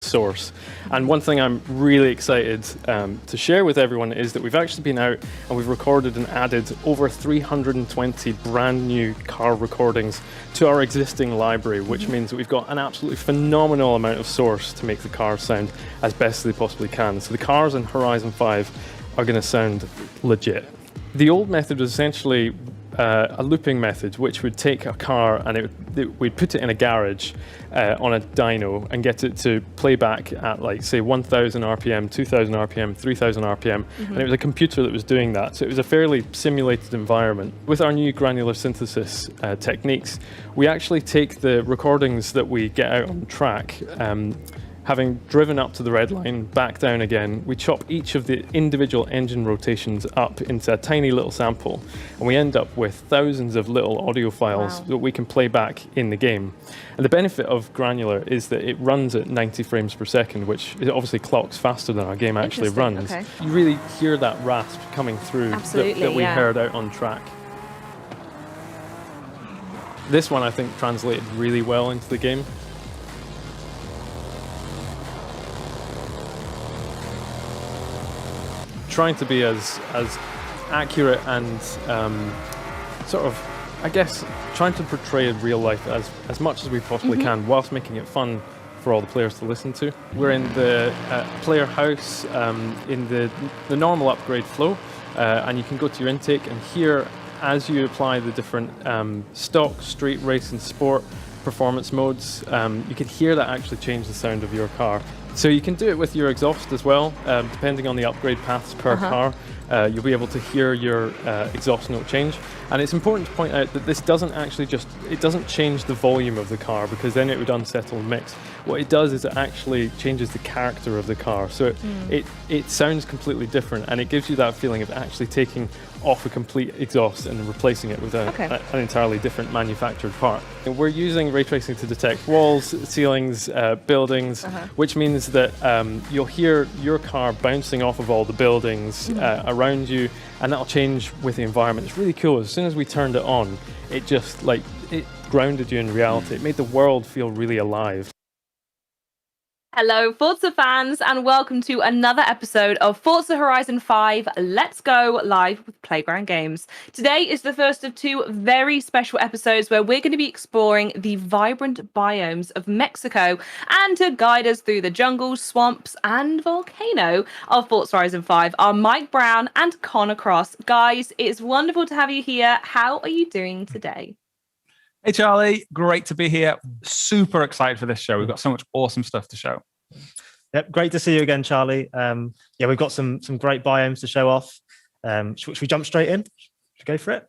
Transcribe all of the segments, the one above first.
source. And one thing I'm really excited to share with everyone is that we've actually been out and we've recorded and added over 320 brand new car recordings to our existing library, which means that we've got an absolutely phenomenal amount of source to make the cars sound as best as they possibly can. So the cars in Horizon 5 are going to sound legit. The old method was essentially a looping method, which would take a car and we'd put it in a garage on a dyno and get it to play back at, like, say, 1,000 RPM, 2,000 RPM, 3,000 RPM. And it was a computer that was doing that. So it was a fairly simulated environment. With our new granular synthesis techniques, we actually take the recordings that we get out on track, having driven up to the red line, back down again, we chop each of the individual engine rotations up into a tiny little sample, and we end up with thousands of little audio files that we can play back in the game. And the benefit of granular is that it runs at 90 frames per second, which it obviously clocks faster than our game actually runs. Okay. You really hear that rasp coming through that we heard out on track. This one, I think, translated really well into the game. Trying to be as accurate and sort of, I guess, trying to portray real life as much as we possibly can, whilst making it fun for all the players to listen to. We're in the player house in the normal upgrade flow, and you can go to your intake and here, as you apply the different stock, street, race and sport performance modes, you can hear that actually change the sound of your car. So you can do it with your exhaust as well, depending on the upgrade paths per car. You'll be able to hear your exhaust note change. And it's important to point out that this doesn't actually it doesn't change the volume of the car, because then it would unsettle the mix. What it does is it actually changes the character of the car. So it sounds completely different, and it gives you that feeling of actually taking off a complete exhaust and replacing it with an entirely different manufactured part. And we're using ray tracing to detect walls, ceilings, buildings, which means that you'll hear your car bouncing off of all the buildings around you, and that'll change with the environment. It's really cool. As soon as we turned it on, it just, like, it grounded you in reality. It made the world feel really alive. Hello, Forza fans, and welcome to another episode of Forza Horizon 5 Let's Go live with Playground Games. Today is the first of two very special episodes where we're going to be exploring the vibrant biomes of Mexico, and to guide us through the jungles, swamps, and volcano of Forza Horizon 5 are Mike Brown and Connor Cross. Guys, it's wonderful to have you here. How are you doing today? Hey Charlie, great to be here. Super excited for this show. We've got so much awesome stuff to show. Yep, great to see you again, Charlie. We've got some great biomes to show off. Should we jump straight in? Should we go for it?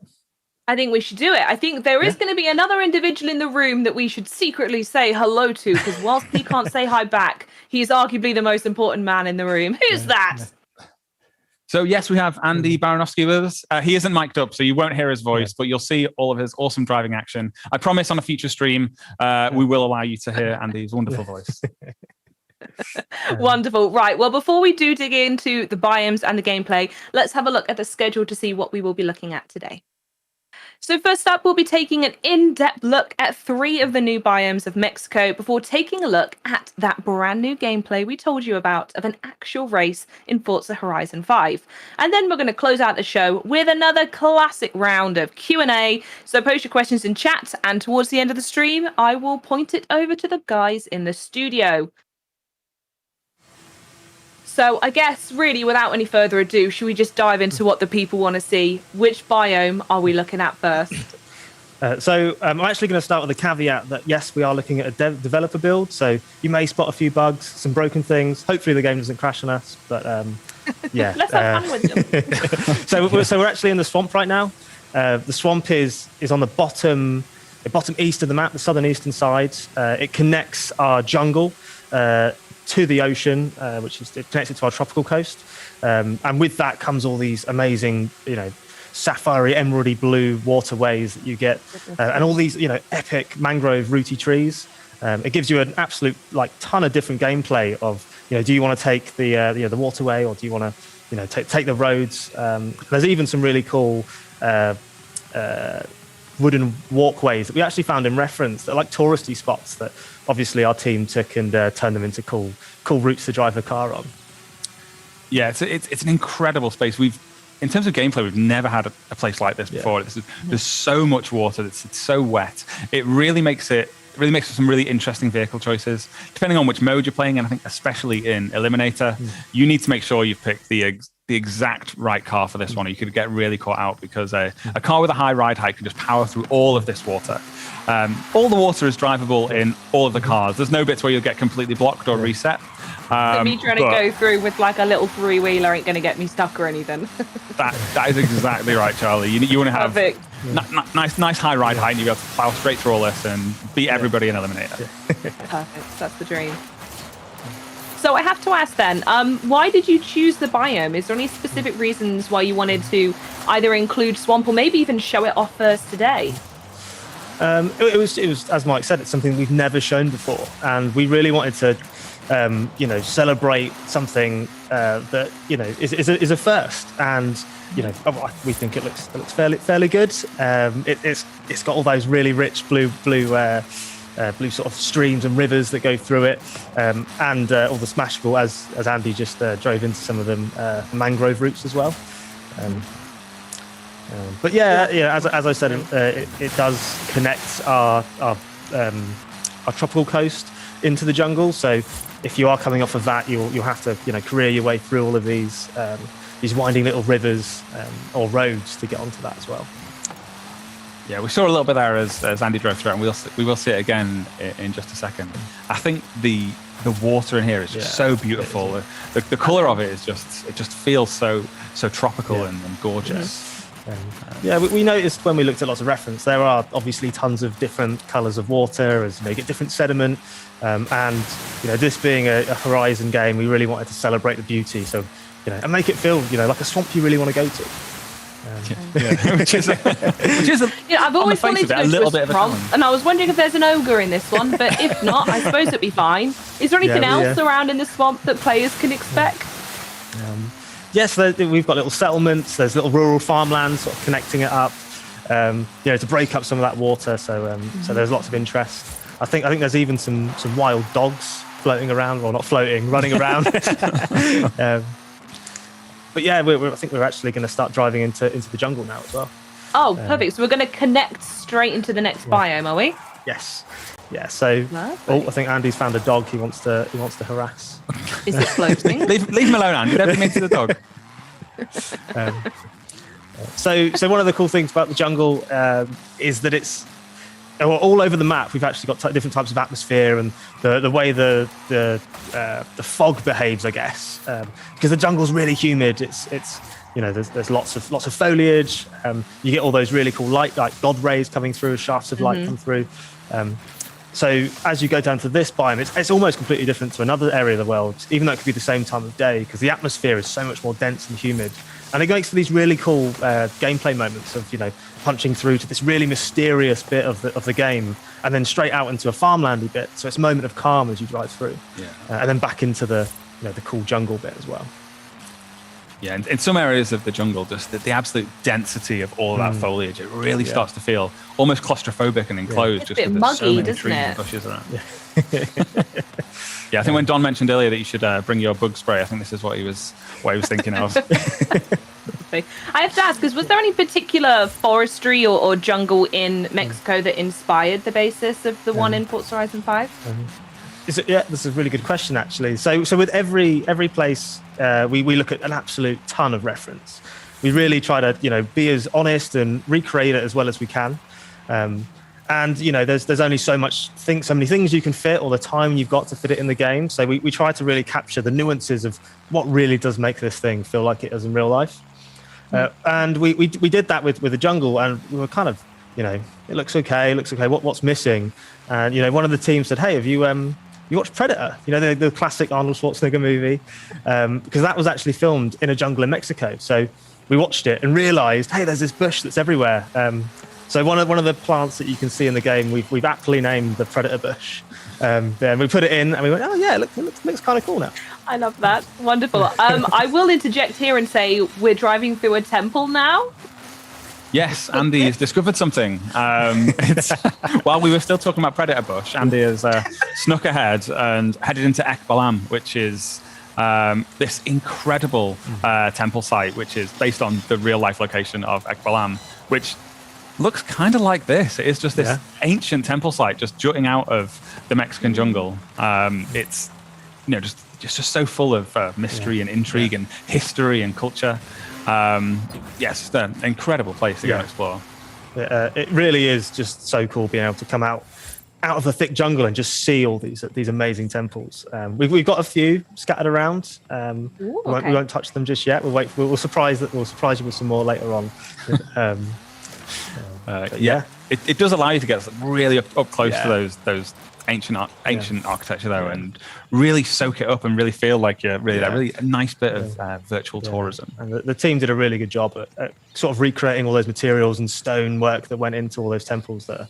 I think we should do it. I think there is going to be another individual in the room that we should secretly say hello to, because whilst he can't say hi back, he is arguably the most important man in the room. Who's that? So yes, we have Andy Baranowski with us. He isn't mic'd up, so you won't hear his voice, but you'll see all of his awesome driving action. I promise on a future stream, we will allow you to hear Andy's wonderful voice. Wonderful. Right. Well, before we do dig into the biomes and the gameplay, let's have a look at the schedule to see what we will be looking at today. So first up, we'll be taking an in-depth look at 3 of the new biomes of Mexico before taking a look at that brand new gameplay we told you about of an actual race in Forza Horizon 5. And then we're going to close out the show with another classic round of Q&A. So post your questions in chat, and towards the end of the stream, I will point it over to the guys in the studio. So I guess, really, without any further ado, should we just dive into what the people want to see? Which biome are we looking at first? I'm actually going to start with a caveat that, yes, we are looking at a developer build, so you may spot a few bugs, some broken things. Hopefully the game doesn't crash on us, but yeah. Let's have fun with them. So we're actually in the swamp right now. The swamp is on the bottom east of the map, the southern eastern side. It connects our jungle to the ocean, which is connected to our tropical coast, and with that comes all these amazing, sapphire emeraldy blue waterways that you get, and all these, epic mangrove rooty trees. It gives you an absolute ton of different gameplay of, do you want to take the waterway, or do you want to take the roads? There's even some really cool wooden walkways that we actually found in reference that are like touristy spots that obviously our team took and turned them into cool routes to drive a car on. Yeah, it's an incredible space. In terms of gameplay, we've never had a place like this before. There's so much water. It's so wet. It really makes for some really interesting vehicle choices, depending on which mode you're playing. And I think especially in Eliminator, you need to make sure you've picked the exact right car for this one, or you could get really caught out because a car with a high ride height can just power through all of this water. All the water is drivable in all of the cars. There's no bits where you'll get completely blocked or reset. So me trying to go through with like a little three-wheeler ain't going to get me stuck or anything. that is exactly right, Charlie. You want to have nice high ride height, and you be able to plow straight through all this and beat everybody in Eliminator. Perfect. That's the dream. So I have to ask then, why did you choose the biome? Is there any specific reasons why you wanted to either include swamp or maybe even show it off first today? It was, as Mike said, it's something we've never shown before, and we really wanted to celebrate something that is a first, and we think it looks fairly good. It's got all those really rich blue sort of streams and rivers that go through it, and all the smashable, as Andy just drove into some of them, mangrove routes as well. But as I said, it does connect our tropical coast into the jungle. So if you are coming off of that, you'll have to career your way through all of these winding little rivers or roads to get onto that as well. Yeah, we saw a little bit there as Andy drove through it, and we will see it again in just a second. I think the water in here is just so beautiful. The colour of it just feels so tropical and gorgeous. We noticed when we looked at lots of reference, there are obviously tons of different colours of water as you get different sediment, and this being a Horizon game, we really wanted to celebrate the beauty, so and make it feel like a swamp you really want to go to. Which is I've always wanted to go to a swamp, and I was wondering if there's an ogre in this one, but if not, I suppose it'd be fine. Is there anything else around in the swamp that players can expect? Yes, we've got little settlements. There's little rural farmlands sort of connecting it up, to break up some of that water. So there's lots of interest. I think there's even some wild dogs floating around, or not floating, running around. But I think we're actually going to start driving into the jungle now as well. Oh, perfect. So we're going to connect straight into the next biome, are we? Yes. Yeah. So I think Andy's found a dog he wants to harass. Is it floating? leave him alone, Andy. Don't bring me to the dog. So one of the cool things about the jungle is that it's all over the map. We've actually got different types of atmosphere, and the way the fog behaves, I guess, because the jungle's really humid. It's there's lots of foliage. You get all those really cool light, like God rays coming through, shafts of light come through. So as you go down to this biome, it's almost completely different to another area of the world, even though it could be the same time of day, because the atmosphere is so much more dense and humid. And it makes for these really cool gameplay moments of, punching through to this really mysterious bit of the game, and then straight out into a farmlandy bit. So it's a moment of calm as you drive through, and then back into the cool jungle bit as well. Yeah, and in some areas of the jungle, just the absolute density of all of that foliage, it really starts to feel almost claustrophobic and enclosed. It's a bit muggy, doesn't it? And bushes around. I think when Don mentioned earlier that you should bring your bug spray, I think this is what he was thinking of. I have to ask, because was there any particular forestry or jungle in Mexico that inspired the basis of the one in Forza Horizon 5? This is a really good question, actually. So with every place, we look at an absolute ton of reference. We really try to be as honest and recreate it as well as we can. And there's only so many things you can fit, or the time you've got to fit it in the game. So we try to really capture the nuances of what really does make this thing feel like it does in real life. And we did that with the jungle, and we were kind of it looks okay. What's missing? And one of the teams said, hey, have you watched Predator? The classic Arnold Schwarzenegger movie, because that was actually filmed in a jungle in Mexico. So we watched it and realised, hey, there's this bush that's everywhere. So one of the plants that you can see in the game, we've aptly named the Predator bush. And we put it in, and we went, oh yeah, it looks kind of cool now. I love that. Wonderful. I will interject here and say we're driving through a temple now. Yes, Andy has discovered something. While we were still talking about Predator Bush, Andy has snuck ahead and headed into Ekbalam, which is this incredible temple site, which is based on the real-life location of Ekbalam, which looks kind of like this. It is just this ancient temple site just jutting out of the Mexican jungle. It's just so full of mystery and intrigue and history and culture. Yes, it's an incredible place to go and explore. It really is just so cool being able to come out of the thick jungle and just see all these amazing temples. We've got a few scattered around. We won't touch them just yet. We'll surprise you with some more later on. It does allow you to get really up close to those ancient architecture though, and really soak it up and really feel like you're really there. Really a nice bit of virtual tourism. And the team did a really good job at sort of recreating all those materials and stonework that went into all those temples that are,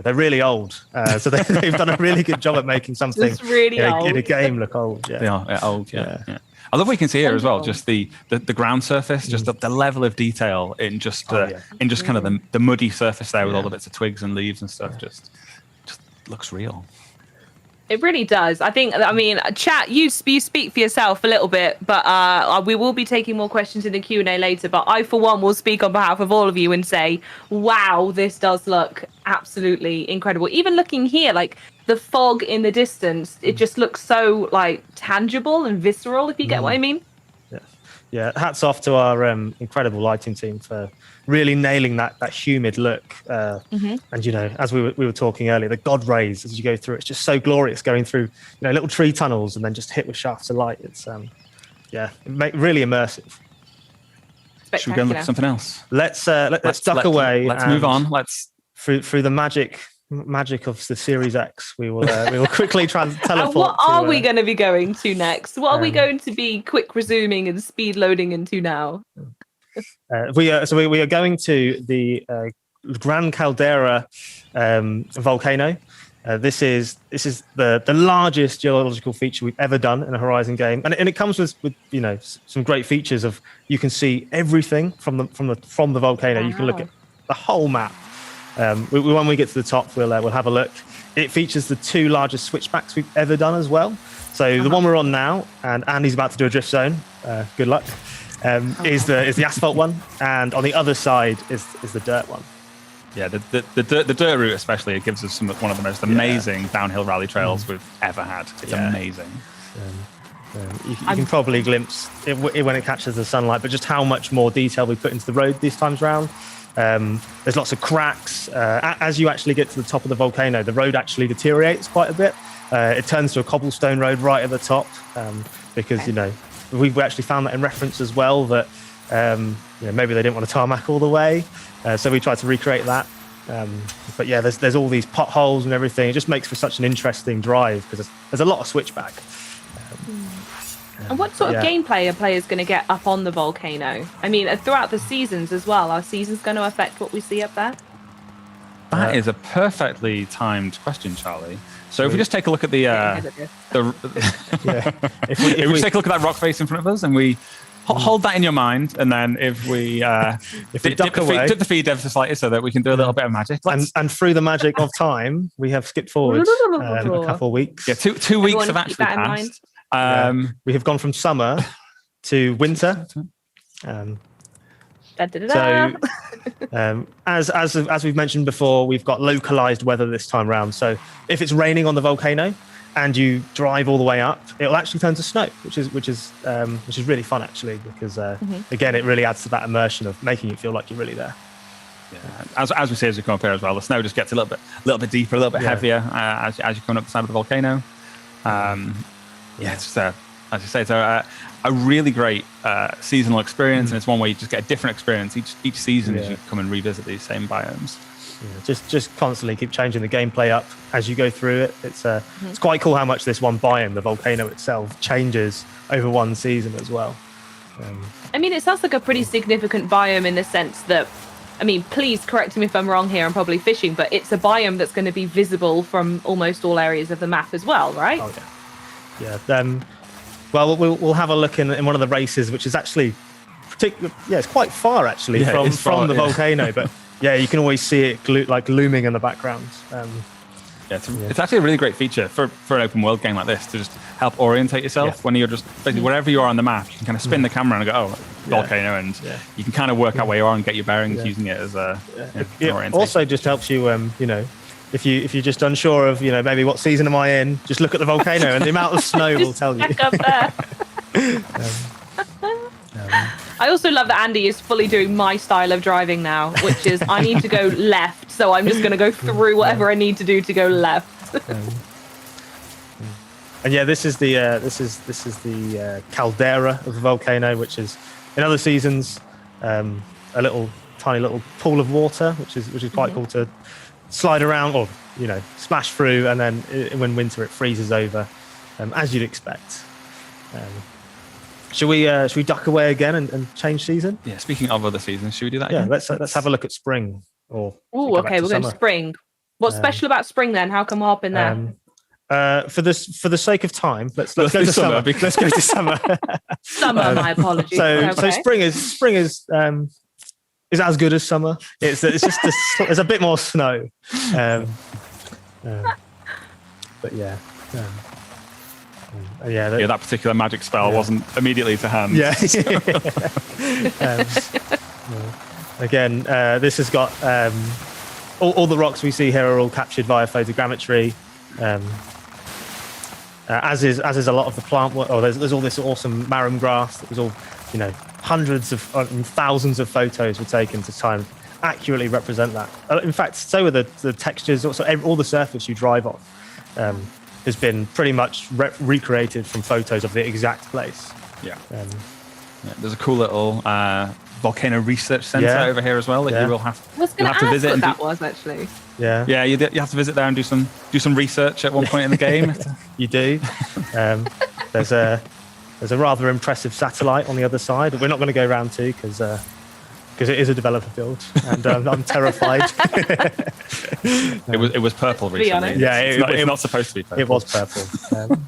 they're really old. So they've done a really good job at making something really in a game look old. Yeah. They are old. Yeah. I love what you can see here as well. Just the ground surface, just the level of detail in just kind of the muddy surface there with all the bits of twigs and leaves and stuff. Just looks real. It really does. I mean, chat, you speak for yourself a little bit, but we will be taking more questions in the Q&A later. But I, for one, will speak on behalf of all of you and say, wow, this does look absolutely incredible. Even looking here, like the fog in the distance, it just looks so like tangible and visceral, if you get what I mean. Yeah, hats off to our incredible lighting team for really nailing that humid look. And as we were talking earlier, the god rays as you go through, it's just so glorious going through little tree tunnels and then just hit with shafts of light. It's really immersive. Should we go and look at something else? Let's duck away. Let's move on. Let's through the magic of the Series X. We will quickly teleport. And what are we going to be going to next? What are we going to be quick resuming and speed loading into now? We are going to the Gran Caldera volcano. This is the largest geological feature we've ever done in a Horizon game, and it comes with some great features of you can see everything from the volcano. Wow. You can look at the whole map. When we get to the top, we'll have a look. It features the two largest switchbacks we've ever done as well. So the one we're on now, and Andy's about to do a drift zone. Good luck. Is the asphalt one, and on the other side is the dirt one. Yeah, the dirt route especially, it gives us one of the most amazing downhill rally trails we've ever had. It's amazing. You can probably glimpse it when it catches the sunlight, but just how much more detail we put into the road this time round. There's lots of cracks. As you actually get to the top of the volcano, the road actually deteriorates quite a bit. It turns to a cobblestone road right at the top because we've actually found that in reference as well that maybe they didn't want to tarmac all the way, so we tried to recreate that. But yeah, there's all these potholes and everything. It just makes for such an interesting drive because there's a lot of switchback. And what sort of gameplay are players going to get up on the volcano? I mean, throughout the seasons as well. Are seasons going to affect what we see up there? That is a perfectly timed question, Charlie. So if we just take a look at if we just take a look at that rock face in front of us, and we hold that in your mind, and then if we dip the feed ever so slightly so that we can do a little bit of magic, and through the magic of time, we have skipped forward a couple of weeks. Yeah, two weeks have actually passed. We have gone from summer to winter. As we've mentioned before, we've got localized weather this time round. So if it's raining on the volcano and you drive all the way up, it'll actually turn to snow, which is really fun actually, because again, it really adds to that immersion of making you feel like you're really there. Yeah. As we say as we come up here as well, the snow just gets a little bit deeper, a little bit heavier as you come up the side of the volcano. It's as you say, it's a really great seasonal experience, and it's one where you just get a different experience each season as you come and revisit these same biomes. Just constantly keep changing the gameplay up as you go through it. It's quite cool how much this one biome, the volcano itself, changes over one season as well. I mean, it sounds like a pretty significant biome in the sense that, I mean, please correct me if I'm wrong here, I'm probably fishing, but it's a biome that's going to be visible from almost all areas of the map as well, right? Oh, yeah. Well, we'll have a look in one of the races, which is actually it's quite far actually from the volcano, but yeah, you can always see it looming in the background. It's actually a really great feature for an open world game like this to just help orientate yourself when you're just basically wherever you are on the map. You can kind of spin the camera and go, volcano, and you can kind of work out where you are and get your bearings using it as a it also just helps you, if you're just unsure of maybe what season am I in, just look at the volcano and the amount of snow will tell you. Up there. I also love that Andy is fully doing my style of driving now, which is I need to go left, so I'm just going to go through whatever I need to do to go left. And yeah, this is the caldera of the volcano, which is in other seasons a tiny little pool of water, which is quite cool to slide around or smash through, and then when winter it freezes over, as you'd expect. Should we duck away again and change season? Yeah. Speaking of other seasons, should we do that? Yeah. Again? Let's have a look at spring. Okay. We're going to spring. What's special about spring then? How come we're hopping there? For the sake of time, let's go to summer. Let's go to summer. Summer. My apologies. So spring is as good as summer. It's just there's a bit more snow. But yeah. That particular magic spell wasn't immediately to hand. Yeah. Again, this has got all the rocks we see here are all captured via photogrammetry, as is a lot of the plant work. There's all this awesome marram grass that was all hundreds of thousands of photos were taken to try and accurately represent that. In fact, so are the textures. Also, all the surface you drive on has been pretty much recreated from photos of the exact place. There's a cool little volcano research center over here as well that you will have to visit. What that was actually. Yeah, you have to visit there and do some research at one point in the game. You do. There's a rather impressive satellite on the other side that we're not going to go round to because it is a developer build, and I'm terrified. It was purple recently. Yeah, it's not supposed to be purple. It was purple.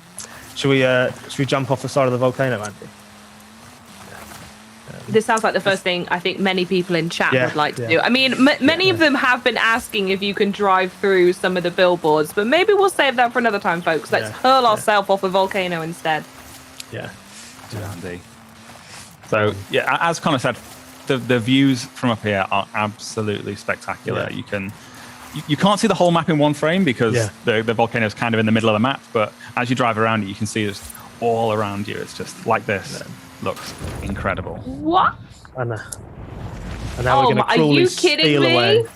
Should we jump off the side of the volcano, Andy? This sounds like the first thing I think many people in chat would like to do. I mean, many of them have been asking if you can drive through some of the billboards, but maybe we'll save that for another time, folks. Let's hurl ourselves off a volcano instead. Yeah. Andy. So, as Connor said, the views from up here are absolutely spectacular. Yeah. You can't see the whole map in one frame because the volcano is kind of in the middle of the map, but as you drive around it, you can see it's all around you. It's just like this. Looks incredible. What? And now we're going to cruelly steal away.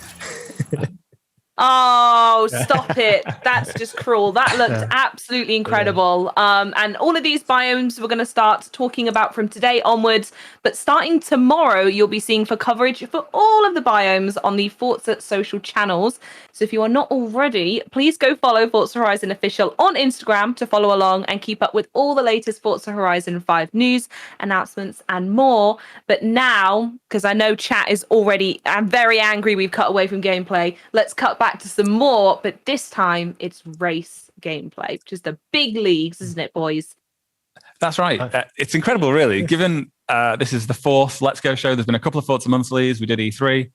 Oh, stop it. That's just cruel. That looked absolutely incredible. And all of these biomes we're going to start talking about from today onwards. But starting tomorrow, you'll be seeing for coverage for all of the biomes on the Forza social channels. So if you are not already, please go follow Forza Horizon Official on Instagram to follow along and keep up with all the latest Forza Horizon 5 news, announcements, and more. But now, because I know chat is already very angry we've cut away from gameplay, let's cut back to some more, but this time it's race gameplay, which is the big leagues, isn't it, boys? That's right. It's incredible, really. Given this is the fourth Let's Go show, there's been a couple of Forza monthlies. We did E3.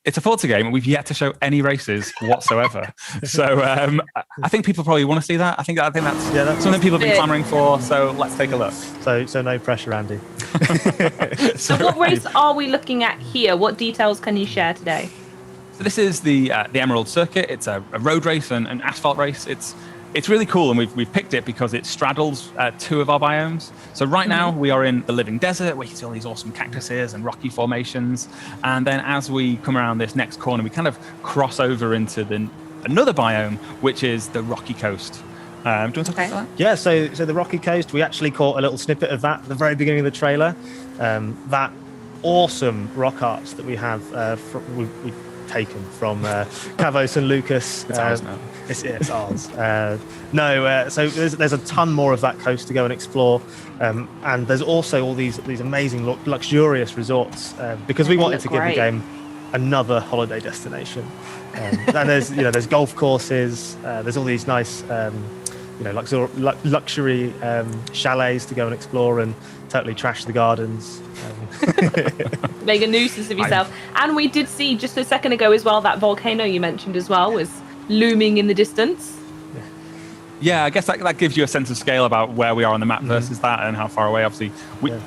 It's a Forza game, and we've yet to show any races whatsoever. So I think people probably want to see that. I think that's something people have been clamoring for. So let's take a look. So no pressure, Andy. So what race are we looking at here? What details can you share today? So this is the Emerald Circuit. It's a road race and an asphalt race. It's really cool, and we've picked it because it straddles two of our biomes. So right now we are in the living desert, where you see all these awesome cactuses and rocky formations. And then as we come around this next corner, we kind of cross over into another biome, which is the rocky coast. Do you want to talk about that? Yeah, so the rocky coast, we actually caught a little snippet of that at the very beginning of the trailer. That awesome rock arts that we have, we've taken from Kavos and Lucas. It's ours now. It's ours. So there's a ton more of that coast to go and explore, and there's also all these amazing luxurious resorts because we wanted to give the game another holiday destination. And there's golf courses. There's all these nice luxury chalets to go and explore and totally trash the gardens. Make a nuisance of yourself. And we did see just a second ago as well, that volcano you mentioned as well was looming in the distance. Yeah, I guess that gives you a sense of scale about where we are on the map versus that and how far away. Obviously,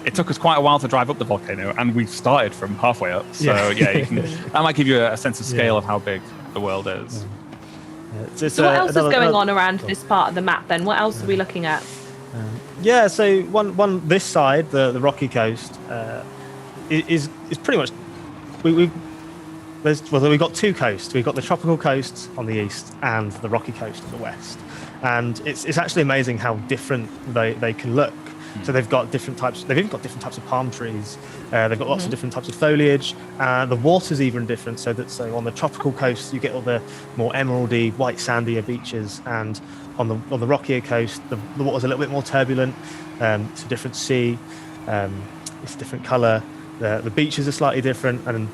it took us quite a while to drive up the volcano, and we started from halfway up. So that might give you a sense of scale of how big the world is. So what else is going on around this part of the map then? What else are we looking at? So one this side, the rocky coast, is pretty much we've got two coasts. We've got the tropical coast on the east and the rocky coast on the west. And it's actually amazing how different they can look. So they've got different types. They've even got different types of palm trees. They've got lots of different types of foliage. The water's even different. So on the tropical coast, you get all the more emeraldy, white, sandier beaches, and on the rockier coast, the water's a little bit more turbulent. It's a different sea. It's a different colour. The beaches are slightly different, and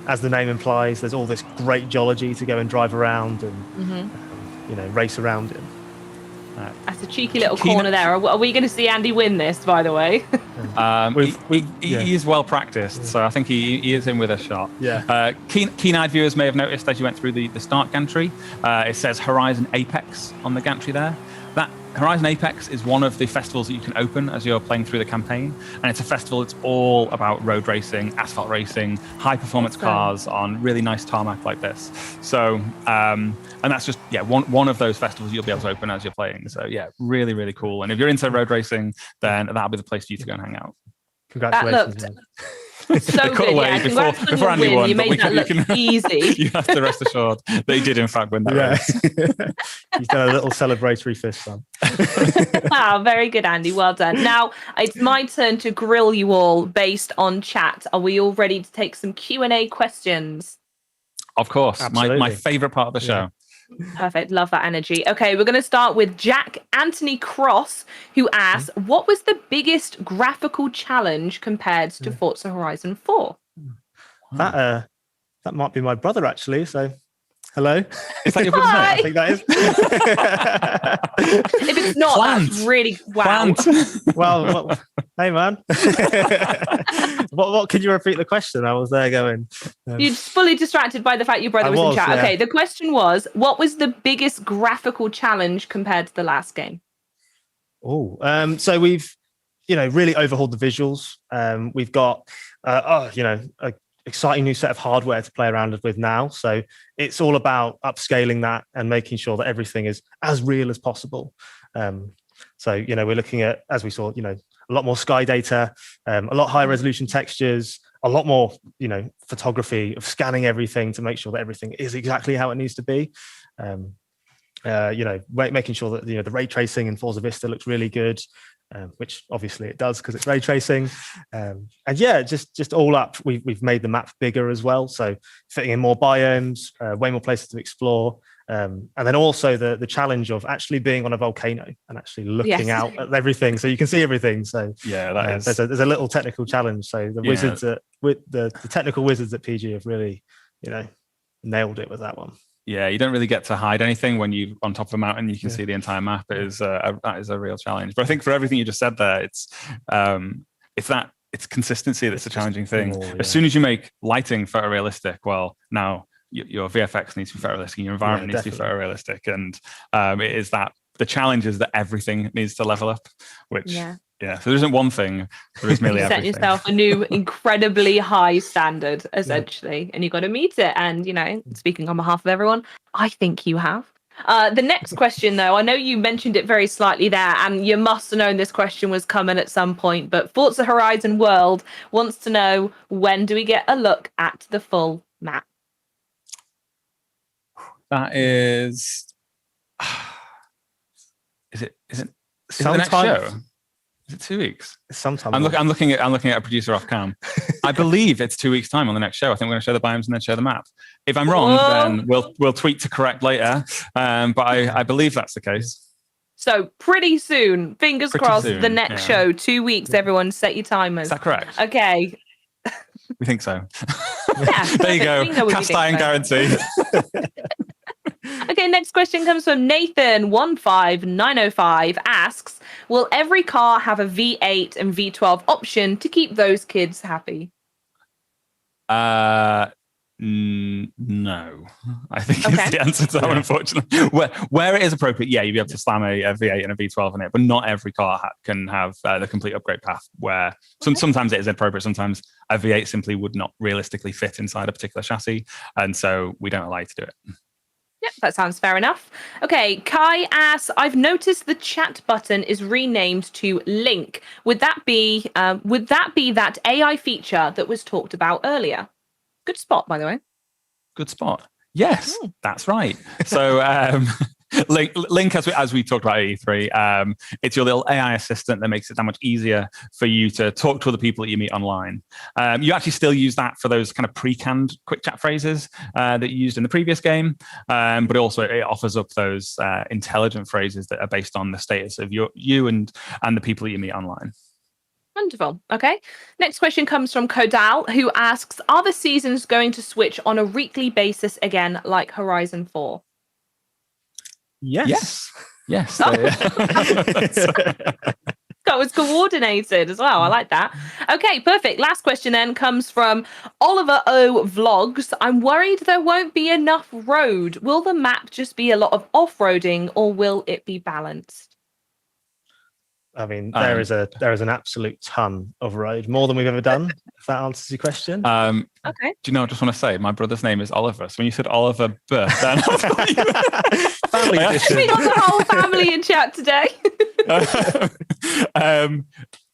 as the name implies, there's all this great geology to go and drive around and race around in. That's a cheeky little corner there. Are we going to see Andy win this, by the way? He is well practiced, so I think he is in with a shot. Yeah. Keen-eyed viewers may have noticed as you went through the start gantry, it says Horizon Apex on the gantry there. That Horizon Apex is one of the festivals that you can open as you're playing through the campaign, and it's a festival that's all about road racing, asphalt racing, high-performance cars on really nice tarmac like this. So, and that's just one of those festivals you'll be able to open as you're playing. So really, really cool. And if you're into road racing, then that'll be the place for you to go and hang out. Congratulations. So good, before Andy won, you made that look easy. You have to rest assured that he did in fact win that race. He's done a little celebratory fist bump. Wow, very good, Andy. Well done. Now it's my turn to grill you all based on chat. Are we all ready to take some Q&A questions? Of course, my favourite part of the show. Perfect. Love that energy. Okay, we're going to start with Jack Anthony Cross, who asks, what was the biggest graphical challenge compared to Forza Horizon 4? That might be my brother, actually. So, hello. Is that your brother? I think that is. If it's not, that's really wow. Well, hey, man. What can you repeat the question? I was there going. You're fully distracted by the fact your brother was in chat. Yeah. Okay, the question was, what was the biggest graphical challenge compared to the last game? So we've, really overhauled the visuals. We've got, a exciting new set of hardware to play around with now. So it's all about upscaling that and making sure that everything is as real as possible. So, we're looking at, as we saw, a lot more sky data, a lot higher resolution textures, a lot more, photography of scanning everything to make sure that everything is exactly how it needs to be. Making sure that, the ray tracing in Forza Vista looks really good, which obviously it does because it's ray tracing. Just all up, we've made the map bigger as well. So fitting in more biomes, way more places to explore. And then also the challenge of actually being on a volcano and actually looking out at everything so you can see everything. So there's a little technical challenge. So the wizards the technical wizards at PG have really, nailed it with that one. Yeah, you don't really get to hide anything when you're on top of a mountain. You can see the entire map. That is a real challenge. But I think for everything you just said there, it's consistency that's a challenging thing. As soon as you make lighting photorealistic, well, now your VFX needs to be photorealistic, your environment needs to be photorealistic, and it is that the challenge is that everything needs to level up. Which so there isn't one thing. There is merely everything. Set yourself a new incredibly high standard, essentially, and you've got to meet it. And speaking on behalf of everyone, I think you have. The next question, though, I know you mentioned it very slightly there, and you must have known this question was coming at some point, but Forza Horizon World wants to know, when do we get a look at the full map? That is... Is it the next show? Is it 2 weeks? Sometime. I'm looking at a producer off cam. I believe it's 2 weeks' time on the next show. I think we're going to show the biomes and then show the map. If I'm wrong, then we'll tweet to correct later. But I believe that's the case. So pretty soon, fingers crossed, the next show, 2 weeks. Everyone, set your timers. Is that correct? Okay. We think so. Yeah, there you go. Cast iron guarantee. Okay, next question comes from Nathan15905 asks, will every car have a V8 and V12 option to keep those kids happy? No, I think is the answer to that one, unfortunately. Where it is appropriate, you'd be able to slam a V8 and a V12 in it, but not every car can have the complete upgrade path where sometimes it is appropriate, sometimes a V8 simply would not realistically fit inside a particular chassis, and so we don't allow you to do it. Yep, that sounds fair enough. Okay, Kai asks, I've noticed the chat button is renamed to Link. Would that be that AI feature that was talked about earlier? Good spot, by the way. Good spot. Yes, that's right. So Link, as we talked about at E3, it's your little AI assistant that makes it that much easier for you to talk to other people that you meet online. You actually still use that for those kind of pre-canned quick chat phrases that you used in the previous game, but also it offers up those intelligent phrases that are based on the status of you and the people that you meet online. Wonderful. Okay. Next question comes from Kodal, who asks, are the seasons going to switch on a weekly basis again, like Horizon 4? Yes. That was coordinated as well. I like that. Okay, perfect. Last question then comes from Oliver O Vlogs. I'm worried there won't be enough road. Will the map just be a lot of off-roading, or will it be balanced? I mean, there is an absolute ton of road, more than we've ever done. If that answers your question. Okay. Do you know? I just want to say, my brother's name is Oliver. So when you said Oliver then I thought you family edition. We got the whole family in chat today.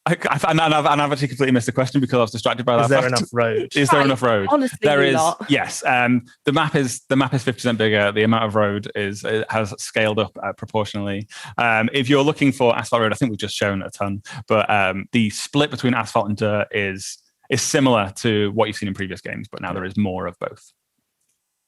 I've actually completely missed the question because I was distracted by that. Is there enough road? Is there enough road? Honestly, there is. Lot. Yes. The map is 50% bigger. The amount of road has scaled up proportionally. If you're looking for asphalt road, I think we've just shown a ton. But the split between asphalt and dirt is similar to what you've seen in previous games, but now there is more of both.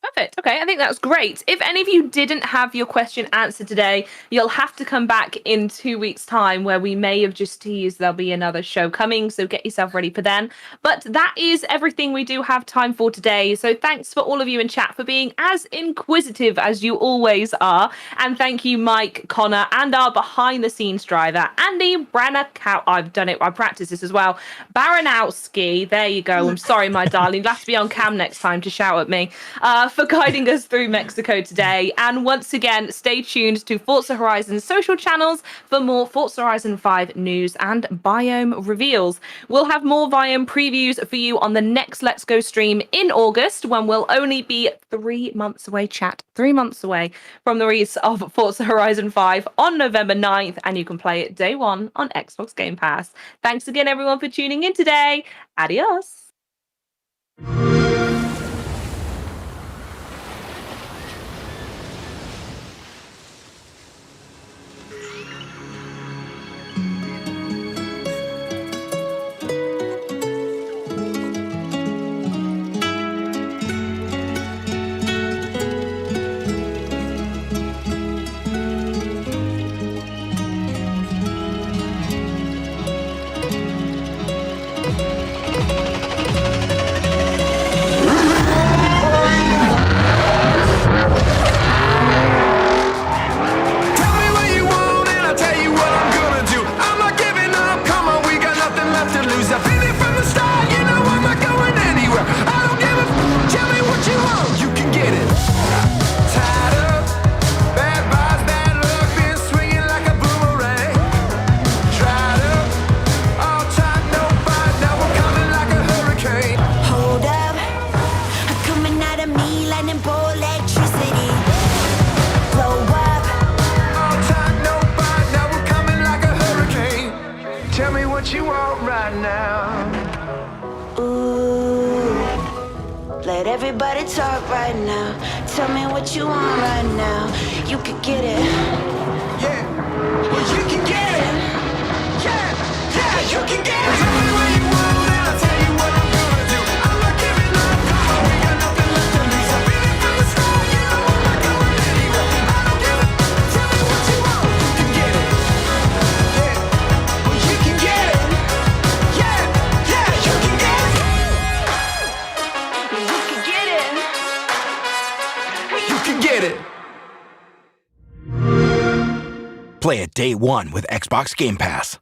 Perfect. Okay, I think that's great. If any of you didn't have your question answered today, you'll have to come back in 2 weeks' time, where we may have just teased there'll be another show coming, so get yourself ready for then. But that is everything we do have time for today. So thanks for all of you in chat for being as inquisitive as you always are. And thank you, Mike, Connor, and our behind-the-scenes driver, Andy Brannacow. I've done it. I practiced this as well. Baranowski. There you go. I'm sorry, my darling. You'll have to be on cam next time to shout at me. For guiding us through Mexico today. And once again, stay tuned to Forza Horizon's social channels for more Forza Horizon 5 news and biome reveals. We'll have more biome previews for you on the next Let's Go stream in August, when we'll only be 3 months away, chat. 3 months away from the release of Forza Horizon 5 on November 9th, and you can play it day one on Xbox Game Pass. Thanks again, everyone, for tuning in today. Adios. what you want right now. Ooh, let everybody talk right now. Tell me what you want right now. You could get it. Yeah, well you can get it. Yeah, you can get it. Tell me what you want and I'll tell you what I'm gonna do. I'm not giving up, come on, we got nothing left to lose. I've been from the start, you know I'm not going anywhere. I don't give a, tell me what you want, you can get it. Yeah, well you can get it. Yeah, you can get it. You can get it. You can get it. Play it day one with Xbox Game Pass.